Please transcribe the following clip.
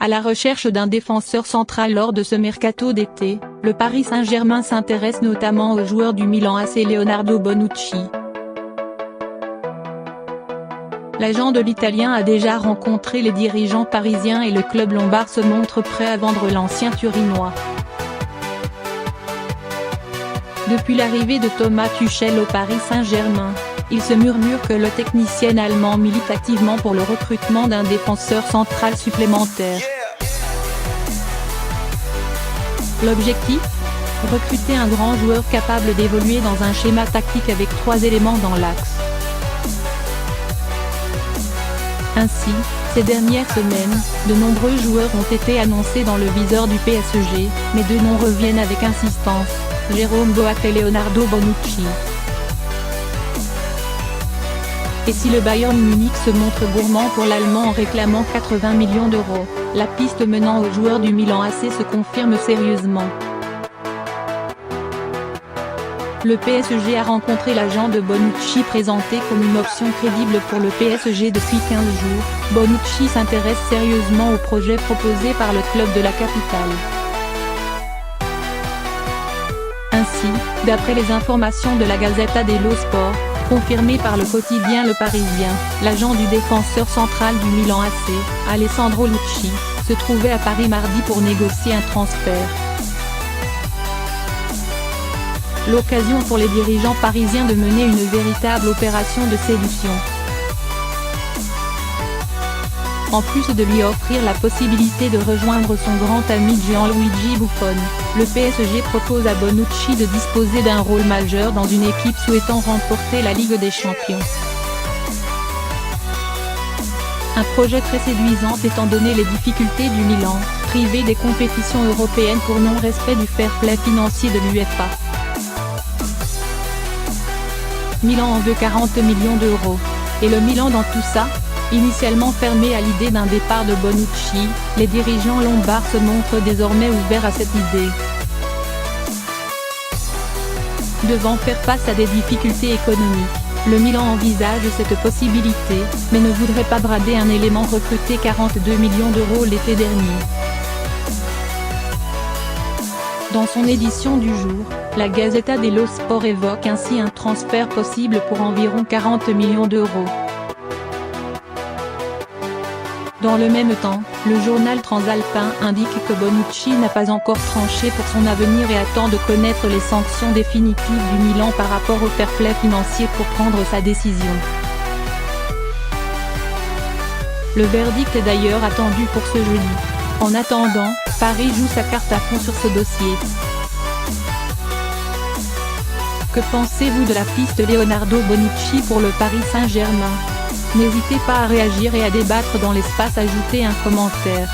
À la recherche d'un défenseur central lors de ce mercato d'été, le Paris Saint-Germain s'intéresse notamment au joueur du Milan AC Leonardo Bonucci. L'agent de l'Italien a déjà rencontré les dirigeants parisiens et le club lombard se montre prêt à vendre l'ancien Turinois. Depuis l'arrivée de Thomas Tuchel au Paris Saint-Germain, il se murmure que le technicien allemand milite activement pour le recrutement d'un défenseur central supplémentaire. L'objectif ? Recruter un grand joueur capable d'évoluer dans un schéma tactique avec 3 éléments dans l'axe. Ainsi, ces dernières semaines, de nombreux joueurs ont été annoncés dans le viseur du PSG, mais 2 noms reviennent avec insistance, Jérôme Boateng et Leonardo Bonucci. Et si le Bayern Munich se montre gourmand pour l'Allemand en réclamant 80 millions d'euros, la piste menant au joueur du Milan AC se confirme sérieusement. Le PSG a rencontré l'agent de Bonucci présenté comme une option crédible pour le PSG depuis 15 jours. Bonucci s'intéresse sérieusement au projet proposé par le club de la capitale. Ainsi, d'après les informations de la Gazzetta dello Sport, confirmées par le quotidien Le Parisien, l'agent du défenseur central du Milan AC, Alessandro Lucci, se trouvait à Paris mardi pour négocier un transfert. L'occasion pour les dirigeants parisiens de mener une véritable opération de séduction. En plus de lui offrir la possibilité de rejoindre son grand ami Gianluigi Buffon, le PSG propose à Bonucci de disposer d'un rôle majeur dans une équipe souhaitant remporter la Ligue des Champions. Un projet très séduisant étant donné les difficultés du Milan, privé des compétitions européennes pour non-respect du fair play financier de l'UEFA. Milan en veut 40 millions d'euros. Et le Milan dans tout ça ? Initialement fermé à l'idée d'un départ de Bonucci, les dirigeants lombards se montrent désormais ouverts à cette idée. Devant faire face à des difficultés économiques, le Milan envisage cette possibilité, mais ne voudrait pas brader un élément recruté 42 millions d'euros l'été dernier. Dans son édition du jour, la Gazzetta dello Sport évoque ainsi un transfert possible pour environ 40 millions d'euros. Dans le même temps, le journal transalpin indique que Bonucci n'a pas encore tranché pour son avenir et attend de connaître les sanctions définitives du Milan par rapport au fair play financier pour prendre sa décision. Le verdict est d'ailleurs attendu pour ce jeudi. En attendant, Paris joue sa carte à fond sur ce dossier. Que pensez-vous de la piste Leonardo Bonucci pour le Paris Saint-Germain ? N'hésitez pas à réagir et à débattre dans l'espace, ajouter un commentaire.